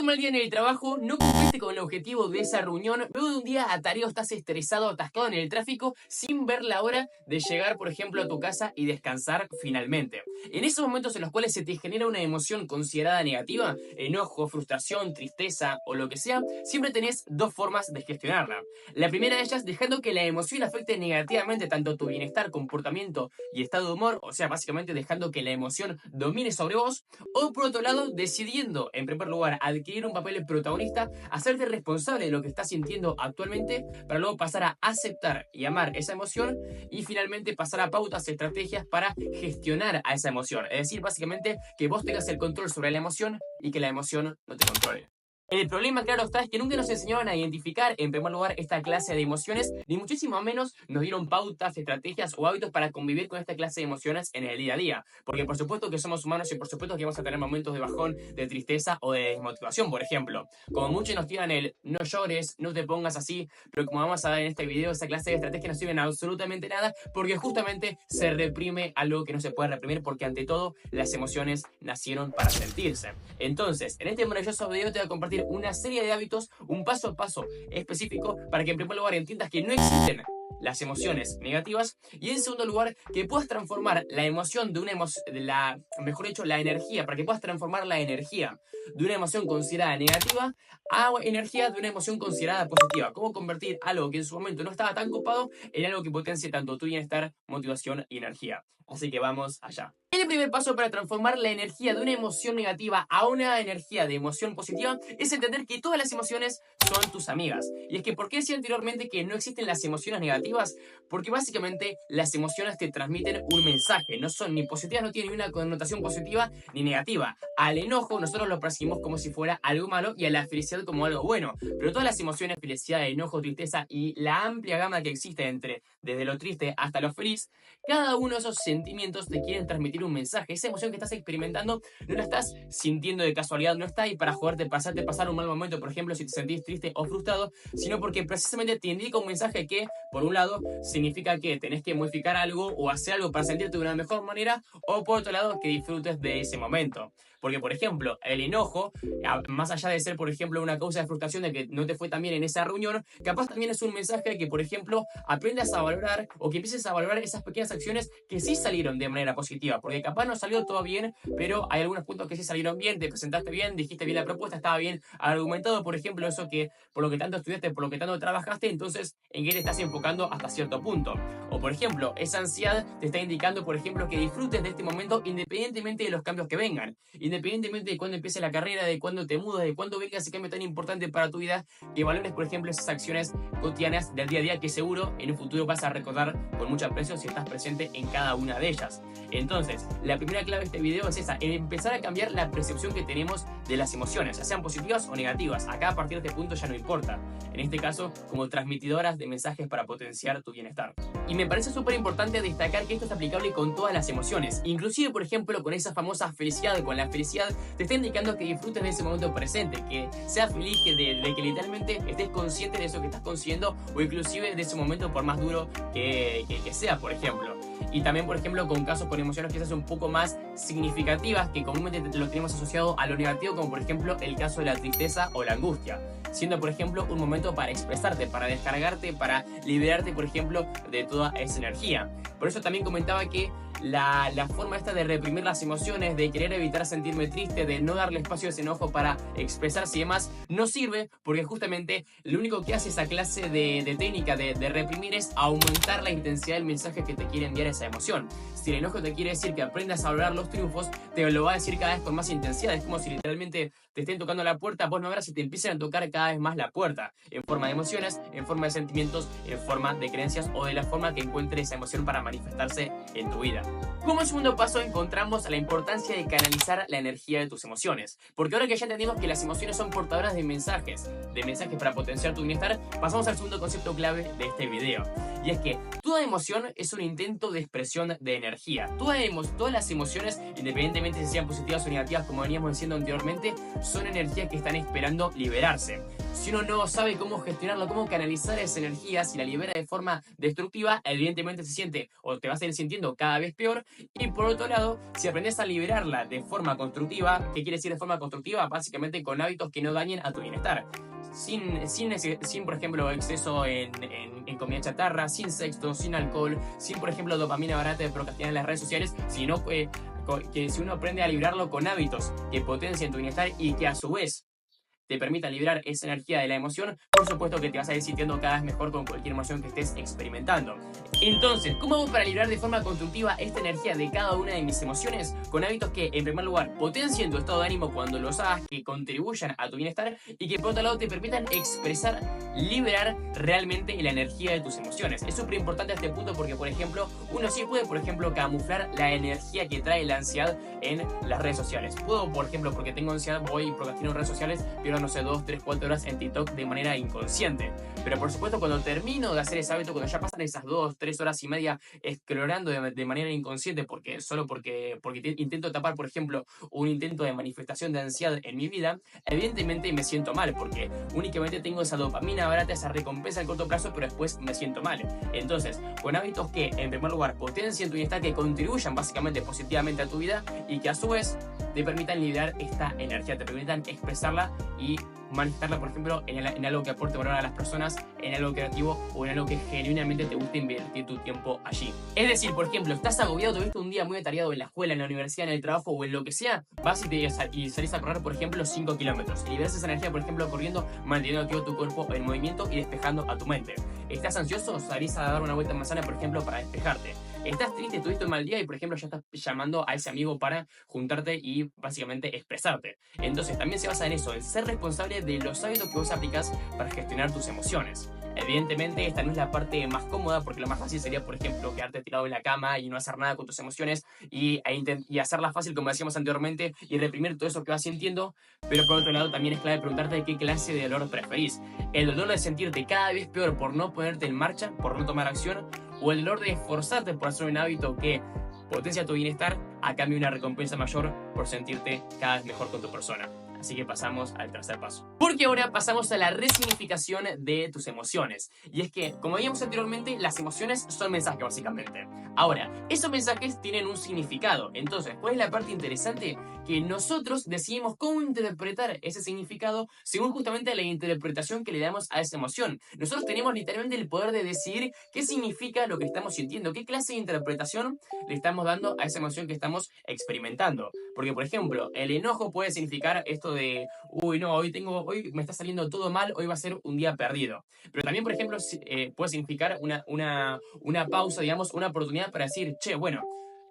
un mal día en el trabajo, no cumpliste con el objetivo de esa reunión, luego de un día atareado estás estresado, atascado en el tráfico, sin ver la hora de llegar, por ejemplo, a tu casa y descansar finalmente. En esos momentos en los cuales se te genera una emoción considerada negativa, enojo, frustración, tristeza o lo que sea, siempre tenés dos formas de gestionarla. La primera de ellas, dejando que la emoción afecte negativamente tanto tu bienestar, comportamiento y estado de humor, o sea, básicamente dejando que la emoción domine sobre vos, o por otro lado, decidiendo, en primer lugar, adquirir un papel de protagonista, hacerte responsable de lo que estás sintiendo actualmente, para luego pasar a aceptar y amar esa emoción y finalmente pasar a pautas, estrategias para gestionar a esa emoción. Es decir, básicamente que vos tengas el control sobre la emoción y que la emoción no te controle. El problema, claro está, es que nunca nos enseñaron a identificar, en primer lugar, esta clase de emociones, ni muchísimo menos nos dieron pautas, estrategias o hábitos para convivir con esta clase de emociones en el día a día. Porque por supuesto que somos humanos y por supuesto que vamos a tener momentos de bajón, de tristeza o de desmotivación, por ejemplo. Como muchos nos tiran el no llores, no te pongas así, pero como vamos a ver en este video, esa clase de estrategias no sirven absolutamente nada porque justamente se reprime algo que no se puede reprimir porque ante todo las emociones nacieron para sentirse. Entonces, en este maravilloso video te voy a compartir una serie de hábitos, un paso a paso específico para que en primer lugar entiendas que no existen las emociones negativas y en segundo lugar que puedas transformar la emoción de una emoción, mejor dicho, la energía, para que puedas transformar la energía de una emoción considerada negativa a energía de una emoción considerada positiva. Cómo convertir algo que en su momento no estaba tan copado en algo que potencie tanto tu bienestar, motivación y energía. Así que vamos allá. El primer paso para transformar la energía de una emoción negativa a una energía de emoción positiva es entender que todas las emociones son tus amigas. Y es que, ¿por qué decía anteriormente que no existen las emociones negativas? Porque básicamente las emociones te transmiten un mensaje, no son ni positivas, no tienen ni una connotación positiva ni negativa. Al enojo nosotros lo percibimos como si fuera algo malo y a la felicidad como algo bueno. Pero todas las emociones, felicidad, enojo, tristeza y la amplia gama que existe desde lo triste hasta lo feliz, cada uno de esos sentimientos te quieren transmitir un mensaje. Esa emoción que estás experimentando no la estás sintiendo de casualidad, no está ahí para joderte, pasarte, pasar un mal momento, por ejemplo, si te sentís triste o frustrado, sino porque precisamente te indica un mensaje que, por un lado, significa que tenés que modificar algo o hacer algo para sentirte de una mejor manera, o por otro lado, que disfrutes de ese momento. Porque, por ejemplo, el enojo, más allá de ser, por ejemplo, una causa de frustración de que no te fue tan bien en esa reunión, capaz también es un mensaje de que, por ejemplo, aprendas a valorar o que empieces a valorar esas pequeñas acciones que sí salieron de manera positiva. Porque capaz no salió todo bien, pero hay algunos puntos que sí salieron bien, te presentaste bien, dijiste bien la propuesta, estaba bien argumentado, por ejemplo, eso que por lo que tanto estudiaste, por lo que tanto trabajaste, entonces en qué te estás enfocando hasta cierto punto. O, por ejemplo, esa ansiedad te está indicando, por ejemplo, que disfrutes de este momento independientemente de los cambios que vengan. Independientemente de cuándo empiece la carrera, de cuándo te mudas, de cuándo venga ese cambio tan importante para tu vida, que valores, por ejemplo, esas acciones cotidianas del día a día que seguro en un futuro vas a recordar con mucho aprecio si estás presente en cada una de ellas. Entonces, la primera clave de este video es esa, el empezar a cambiar la percepción que tenemos de las emociones, ya sean positivas o negativas. Acá a partir de este punto ya no importa. En este caso, como transmitidoras de mensajes para potenciar tu bienestar. Y me parece súper importante destacar que esto es aplicable con todas las emociones. Inclusive, por ejemplo, con esa famosa felicidad, con la felicidad te está indicando que disfrutes de ese momento presente, que seas feliz, de que literalmente estés consciente de eso que estás consiguiendo o inclusive de ese momento por más duro que sea, por ejemplo. Y también, por ejemplo, con casos con emociones quizás un poco más significativas que comúnmente lo tenemos asociado a lo negativo, como por ejemplo el caso de la tristeza o la angustia, siendo por ejemplo un momento para expresarte, para descargarte, para liberarte, por ejemplo, de toda esa energía. Por eso también comentaba que la forma esta de reprimir las emociones, de querer evitar sentirme triste, de no darle espacio a ese enojo para expresarse y demás, no sirve porque justamente lo único que hace esa clase de técnica de reprimir es aumentar la intensidad del mensaje que te quiere enviar esa emoción. Si el enojo te quiere decir que aprendas a valorar los triunfos, te lo va a decir cada vez con más intensidad. Es como si literalmente te estén tocando la puerta, vos no verás si te empiezan a tocar cada vez más la puerta, en forma de emociones, en forma de sentimientos, en forma de creencias o de la forma que encuentre esa emoción para manifestarse en tu vida. Como segundo paso encontramos la importancia de canalizar la energía de tus emociones, porque ahora que ya entendimos que las emociones son portadoras de mensajes para potenciar tu bienestar, pasamos al segundo concepto clave de este video, y es que toda emoción es un intento de expresión de energía. Todas las emociones, independientemente si sean positivas o negativas, como veníamos diciendo anteriormente, son energías que están esperando liberarse. Si uno no sabe cómo gestionarlo, cómo canalizar esa energía, si la libera de forma destructiva, evidentemente se siente o te vas a ir sintiendo cada vez peor. Y por otro lado, si aprendes a liberarla de forma constructiva, ¿qué quiere decir de forma constructiva? Básicamente con hábitos que no dañen a tu bienestar. Sin por ejemplo, exceso en comida chatarra, sin sexo, sin alcohol, sin, por ejemplo, dopamina barata de procrastinar en las redes sociales, sino que si uno aprende a librarlo con hábitos que potencien tu bienestar y que a su vez te permita liberar esa energía de la emoción, por supuesto que te vas a ir sintiendo cada vez mejor con cualquier emoción que estés experimentando. Entonces, ¿cómo hago para liberar de forma constructiva esta energía de cada una de mis emociones? Con hábitos que, en primer lugar, potencien tu estado de ánimo cuando los hagas, que contribuyan a tu bienestar y que, por otro lado, te permitan expresar, liberar realmente la energía de tus emociones. Es súper importante este punto porque, por ejemplo, uno sí puede, por ejemplo, camuflar la energía que trae la ansiedad en las redes sociales. Puedo, por ejemplo, porque tengo ansiedad, voy y procrastino en redes sociales, pero no sé, 2, 3, 4 horas en TikTok de manera inconsciente. Pero por supuesto, cuando termino de hacer ese hábito, cuando ya pasan esas 2, 3 horas y media explorando de manera inconsciente, porque intento tapar, por ejemplo, un intento de manifestación de ansiedad en mi vida, evidentemente me siento mal, porque únicamente tengo esa dopamina barata, esa recompensa a corto plazo, pero después me siento mal. Entonces, con hábitos que, en primer lugar, potencien tu bienestar, que contribuyan básicamente positivamente a tu vida y que a su vez te permitan liberar esta energía, te permitan expresarla y manifestarla, por ejemplo, en algo que aporte valor a las personas, en algo creativo o en algo que genuinamente te guste invertir tu tiempo allí. Es decir, por ejemplo, estás agobiado, tuviste un día muy atareado en la escuela, en la universidad, en el trabajo o en lo que sea, vas y salís a correr, por ejemplo, 5 kilómetros. Y liberas esa energía, por ejemplo, corriendo, manteniendo activo tu cuerpo en movimiento y despejando a tu mente. ¿Estás ansioso? Salís a dar una vuelta en manzana, por ejemplo, para despejarte. ¿Estás triste? ¿Tuviste un mal día? Y, por ejemplo, ya estás llamando a ese amigo para juntarte y básicamente expresarte. Entonces, también se basa en eso, en ser responsable de los hábitos que vos aplicás para gestionar tus emociones. Evidentemente, esta no es la parte más cómoda, porque lo más fácil sería, por ejemplo, quedarte tirado en la cama y no hacer nada con tus emociones y hacerla fácil, como decíamos anteriormente, y reprimir todo eso que vas sintiendo. Pero por otro lado, también es clave preguntarte qué clase de dolor preferís. El dolor de sentirte cada vez peor por no ponerte en marcha, por no tomar acción, o el dolor de esforzarte por hacer un hábito que potencia tu bienestar a cambio de una recompensa mayor por sentirte cada vez mejor con tu persona. Así que pasamos al tercer paso. Porque ahora pasamos a la resignificación de tus emociones. Y es que, como veíamos anteriormente, las emociones son mensajes básicamente. Ahora, esos mensajes tienen un significado. Entonces, ¿cuál es la parte interesante? Que nosotros decidimos cómo interpretar ese significado según justamente la interpretación que le damos a esa emoción. Nosotros tenemos literalmente el poder de decidir qué significa lo que estamos sintiendo, qué clase de interpretación le estamos dando a esa emoción que estamos experimentando. Porque, por ejemplo, el enojo puede significar esto de, uy, no, hoy me está saliendo todo mal, hoy va a ser un día perdido. Pero también, por ejemplo, puede significar una pausa, digamos, una oportunidad para decir, che, bueno,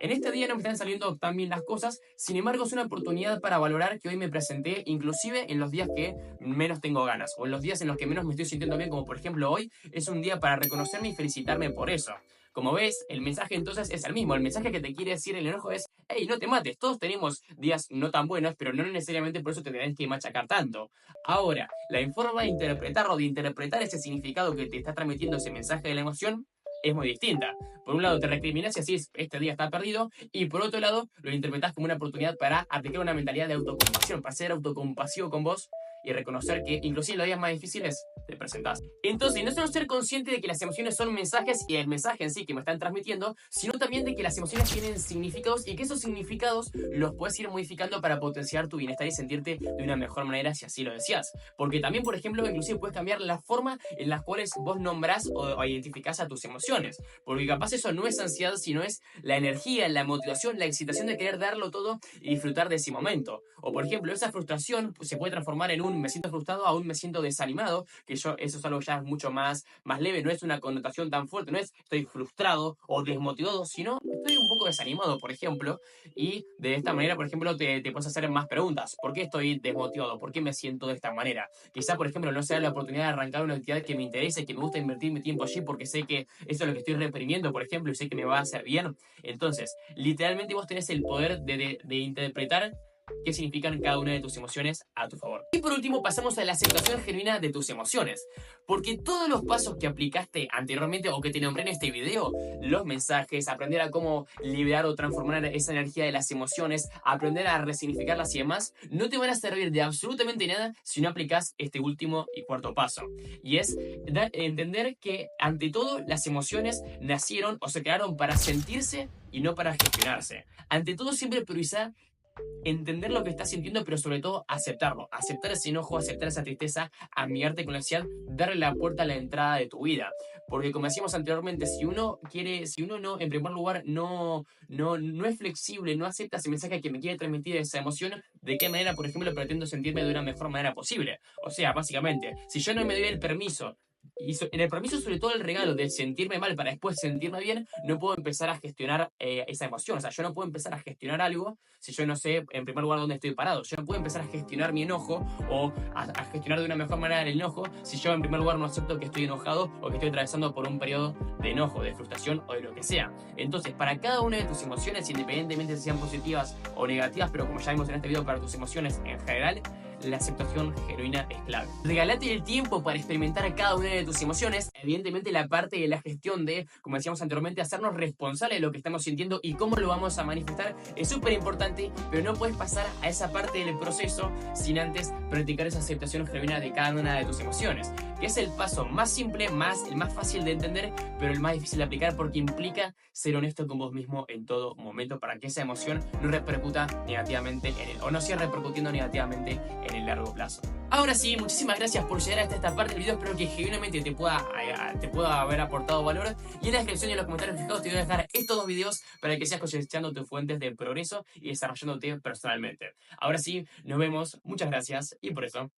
en este día no me están saliendo tan bien las cosas, sin embargo es una oportunidad para valorar que hoy me presenté, inclusive en los días que menos tengo ganas, o en los días en los que menos me estoy sintiendo bien, como por ejemplo hoy, es un día para reconocerme y felicitarme por eso. Como ves, el mensaje entonces es el mismo. El mensaje que te quiere decir el enojo es, hey, no te mates, todos tenemos días no tan buenos, pero no necesariamente por eso te tenés que machacar tanto. Ahora, la forma de interpretarlo, de interpretar ese significado que te está transmitiendo ese mensaje de la emoción, es muy distinta. Por un lado te recriminas y así es, este día está perdido, y por otro lado lo interpretas como una oportunidad para aplicar una mentalidad de autocompasión, para ser autocompasivo con vos y reconocer que inclusive en los días más difíciles te presentás. Entonces, no solo ser consciente de que las emociones son mensajes y el mensaje en sí que me están transmitiendo, sino también de que las emociones tienen significados y que esos significados los puedes ir modificando para potenciar tu bienestar y sentirte de una mejor manera si así lo deseas. Porque también, por ejemplo, inclusive puedes cambiar la forma en la cual vos nombrás o identificás a tus emociones. Porque capaz eso no es ansiedad, sino es la energía, la motivación, la excitación de querer darlo todo y disfrutar de ese momento. O por ejemplo, esa frustración se puede transformar en un me siento frustrado a un me siento desanimado, que eso es algo ya mucho más leve, no es una connotación tan fuerte, no es estoy frustrado o desmotivado, sino estoy un poco desanimado, por ejemplo, y de esta manera, por ejemplo, te puedes hacer más preguntas. ¿Por qué estoy desmotivado? ¿Por qué me siento de esta manera? Quizá, por ejemplo, no sea la oportunidad de arrancar una actividad que me interese, que me gusta invertir mi tiempo allí porque sé que eso es lo que estoy reprimiendo, por ejemplo, y sé que me va a hacer bien. Entonces, literalmente vos tenés el poder de interpretar qué significan cada una de tus emociones a tu favor. Y por último pasamos a la aceptación genuina de tus emociones, porque todos los pasos que aplicaste anteriormente o que te nombré en este video, los mensajes, aprender a cómo liberar o transformar esa energía de las emociones, aprender a resignificarlas y demás, no te van a servir de absolutamente nada si no aplicas este último y cuarto paso. Y es entender que ante todo las emociones nacieron o se crearon para sentirse y no para gestionarse. Ante todo siempre priorizar entender lo que estás sintiendo, pero sobre todo aceptarlo. Aceptar ese enojo, aceptar esa tristeza, amigarte con la ansiedad, darle la puerta a la entrada de tu vida. Porque como decíamos anteriormente, si uno no, en primer lugar, no es flexible, no acepta ese mensaje que me quiere transmitir esa emoción, ¿de qué manera, por ejemplo, pretendo sentirme de una mejor manera posible? O sea, básicamente, si yo no me doy el permiso, en el permiso, sobre todo el regalo de sentirme mal para después sentirme bien, no puedo empezar a gestionar esa emoción. O sea, yo no puedo empezar a gestionar algo si yo no sé, en primer lugar, dónde estoy parado. Yo no puedo empezar a gestionar mi enojo o a gestionar de una mejor manera el enojo si yo, en primer lugar, no acepto que estoy enojado o que estoy atravesando por un periodo de enojo, de frustración o de lo que sea. Entonces, para cada una de tus emociones, independientemente de si sean positivas o negativas, pero como ya vimos en este video, para tus emociones en general, la aceptación genuina es clave. Regalate el tiempo para experimentar cada una de tus emociones. Evidentemente la parte de la gestión de, como decíamos anteriormente, hacernos responsables de lo que estamos sintiendo y cómo lo vamos a manifestar es súper importante, pero no puedes pasar a esa parte del proceso sin antes practicar esa aceptación genuina de cada una de tus emociones, que es el paso más simple, el más fácil de entender, pero el más difícil de aplicar porque implica ser honesto con vos mismo en todo momento para que esa emoción no repercuta negativamente en él o no siga repercutiendo negativamente en el largo plazo. Ahora sí, muchísimas gracias por llegar hasta esta parte del video. Espero que genuinamente te pueda haber aportado valor. Y en la descripción y en los comentarios fijados te voy a dejar estos dos videos para que sigas cosechando tus fuentes de progreso y desarrollándote personalmente. Ahora sí, nos vemos. Muchas gracias y por eso